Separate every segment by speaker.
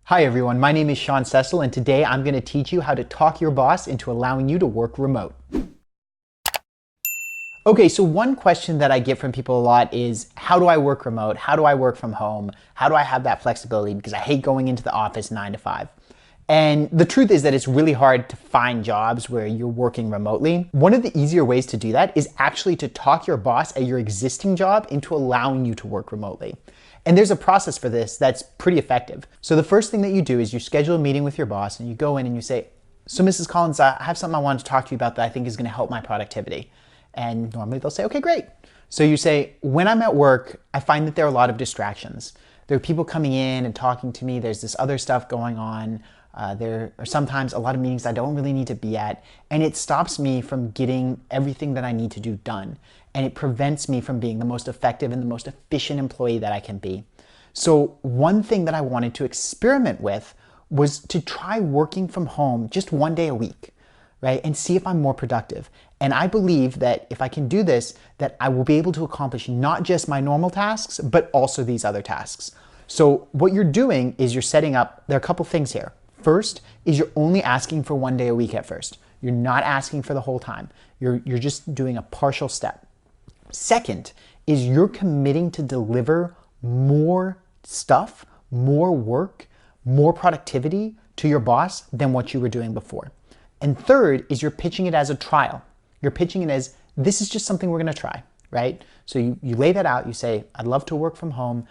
Speaker 1: Hi everyone, my name is Sean Cecil and today I'm going to teach you how to talk your boss into allowing you to work remote. Okay, so one question that I get from people a lot is, how do I work remote? How do I work from home? How do I have that flexibility? Because I hate going into the office 9 to 5. And the truth is that it's really hard to find jobs where you're working remotely. One of the easier ways to do that is actually to talk your boss at your existing job into allowing you to work remotely. And there's a process for this that's pretty effective. So the first thing that you do is you schedule a meeting with your boss and you go in and you say, so Mrs. Collins, I have something I wanted to talk to you about that I think is gonna help my productivity. And normally they'll say, okay, great. So you say, when I'm at work, I find that there are a lot of distractions. There are people coming in and talking to me. There's this other stuff going on. There are sometimes a lot of meetings I don't really need to be at, and it stops me from getting everything that I need to do done. And it prevents me from being the most effective and the most efficient employee that I can be. So one thing that I wanted to experiment with was to try working from home just one day a week, right? And see if I'm more productive. And I believe that if I can do this, that I will be able to accomplish not just my normal tasks, but also these other tasks. So what you're doing is you're setting up, there are a couple things here. First is you're only asking for one day a week at first. You're not asking for the whole time. You're just doing a partial step. Second is you're committing to deliver more stuff, more work, more productivity to your boss than what you were doing before. And third is you're pitching it as a trial. You're pitching it as, this is just something we're gonna try, right? So you lay that out, you say, I'd love to work from home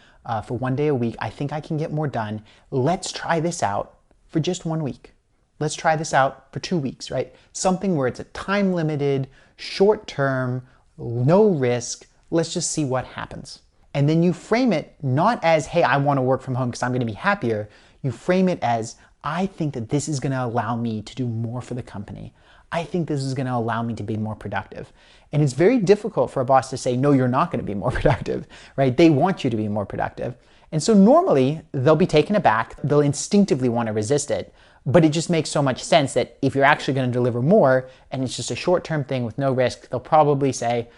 Speaker 1: for one day a week. I think I can get more done. Let's try this out for just 1 week. Let's try this out for 2 weeks, right? Something where it's a time limited, short term, no risk. Let's just see what happens. And then you frame it not as, hey, I want to work from home because I'm going to be happier. You frame it as, I think that this is going to allow me to do more for the company. I think this is going to allow me to be more productive. And it's very difficult for a boss to say, no, you're not going to be more productive, right? They want you to be more productive. And so normally they'll be taken aback. They'll instinctively want to resist it. But it just makes so much sense that if you're actually going to deliver more and it's just a short-term thing with no risk, they'll probably say,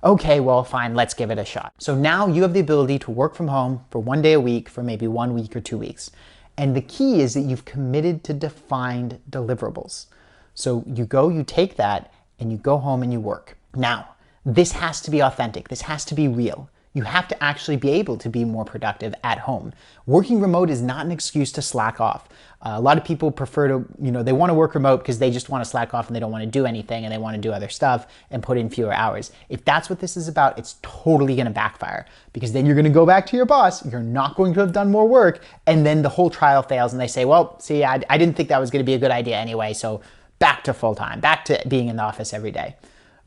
Speaker 1: okay, well, fine, let's give it a shot. So now you have the ability to work from home for one day a week for maybe 1 week or 2 weeks. And the key is that you've committed to defined deliverables. So you go, you take that, and you go home and you work. Now, this has to be authentic. This has to be real. You have to actually be able to be more productive at home. Working remote is not an excuse to slack off. A lot of people prefer to, they want to work remote because they just want to slack off and they don't want to do anything and they want to do other stuff and put in fewer hours. If that's what this is about, it's totally going to backfire because then you're going to go back to your boss, you're not going to have done more work, and then the whole trial fails and they say, well, see, I didn't think that was going to be a good idea anyway, so back to full-time, back to being in the office every day.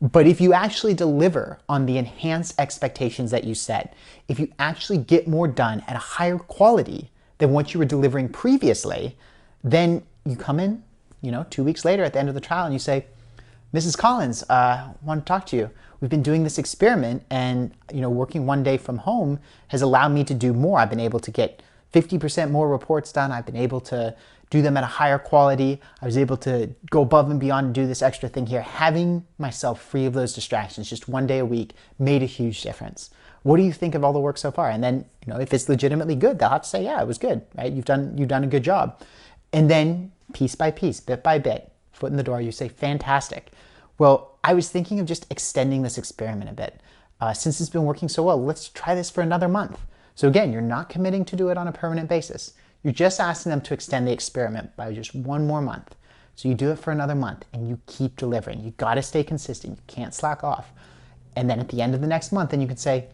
Speaker 1: But if you actually deliver on the enhanced expectations that you set, if you actually get more done at a higher quality than what you were delivering previously, then you come in, 2 weeks later at the end of the trial and you say, Mrs. Collins, I want to talk to you. We've been doing this experiment and, working one day from home has allowed me to do more. I've been able to get 50% more reports done. I've been able to do them at a higher quality. I was able to go above and beyond and do this extra thing here. Having myself free of those distractions just one day a week made a huge difference. What do you think of all the work so far? And then, if it's legitimately good, they'll have to say, yeah, it was good, right? You've done a good job. And then piece by piece, bit by bit, foot in the door, you say, fantastic. Well, I was thinking of just extending this experiment a bit. Since it's been working so well, let's try this for another month. So again, you're not committing to do it on a permanent basis. You're just asking them to extend the experiment by just one more month. So you do it for another month and you keep delivering. You got to stay consistent. You can't slack off. And then at the end of the next month, then you can say,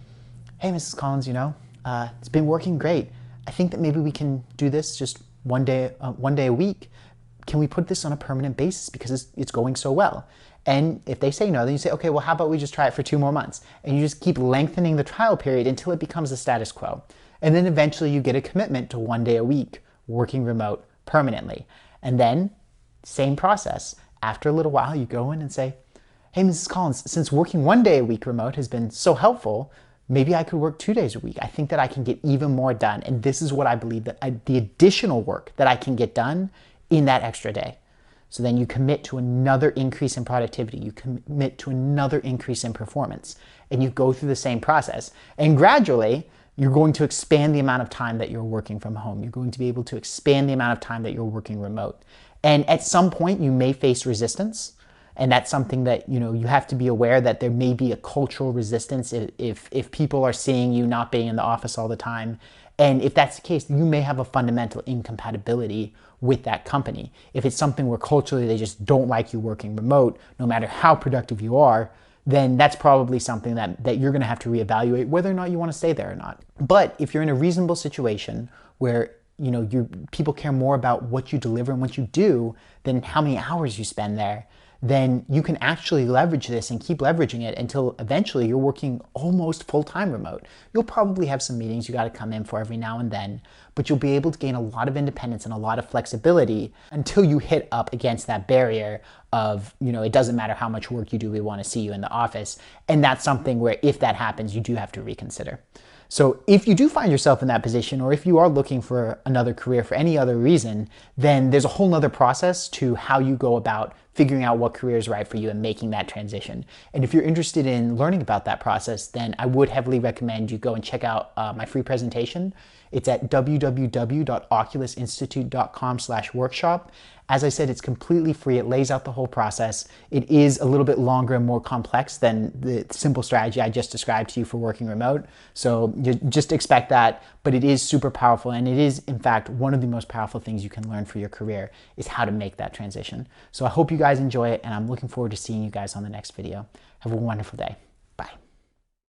Speaker 1: hey, Mrs. Collins, it's been working great. I think that maybe we can do this just one day a week. Can we put this on a permanent basis because it's going so well? And if they say no, then you say, okay, well, how about we just try it for 2 more months? And you just keep lengthening the trial period until it becomes the status quo. And then eventually you get a commitment to 1 day a week working remote permanently. And then same process. After a little while, you go in and say, hey, Mrs. Collins, since working 1 day a week remote has been so helpful, maybe I could work 2 days a week. I think that I can get even more done. And this is what I believe that the additional work that I can get done in that extra day. So then you commit to another increase in productivity. You commit to another increase in performance. And you go through the same process. And gradually, You're going to expand the amount of time that you're working from home. You're going to be able to expand the amount of time that you're working remote. And at some point you may face resistance. And that's something that, you have to be aware that there may be a cultural resistance if people are seeing you not being in the office all the time. And if that's the case, you may have a fundamental incompatibility with that company. If it's something where culturally they just don't like you working remote, no matter how productive you are, then that's probably something that you're gonna have to reevaluate whether or not you wanna stay there or not. But if you're in a reasonable situation where people care more about what you deliver and what you do than how many hours you spend there, then you can actually leverage this and keep leveraging it until eventually you're working almost full-time remote. You'll probably have some meetings you got to come in for every now and then, but you'll be able to gain a lot of independence and a lot of flexibility until you hit up against that barrier of, it doesn't matter how much work you do, we want to see you in the office. And that's something where if that happens, you do have to reconsider. So if you do find yourself in that position, or if you are looking for another career for any other reason, then there's a whole nother process to how you go about figuring out what career is right for you and making that transition. And if you're interested in learning about that process, then I would heavily recommend you go and check out my free presentation. It's at www.oculusinstitute.com/workshop. As I said, it's completely free. It lays out the whole process. It is a little bit longer and more complex than the simple strategy I just described to you for working remote. So you just expect that, but it is super powerful. And it is, in fact, one of the most powerful things you can learn for your career is how to make that transition. So I hope you guys enjoy it, and I'm looking forward to seeing you guys on the next video. Have a wonderful day.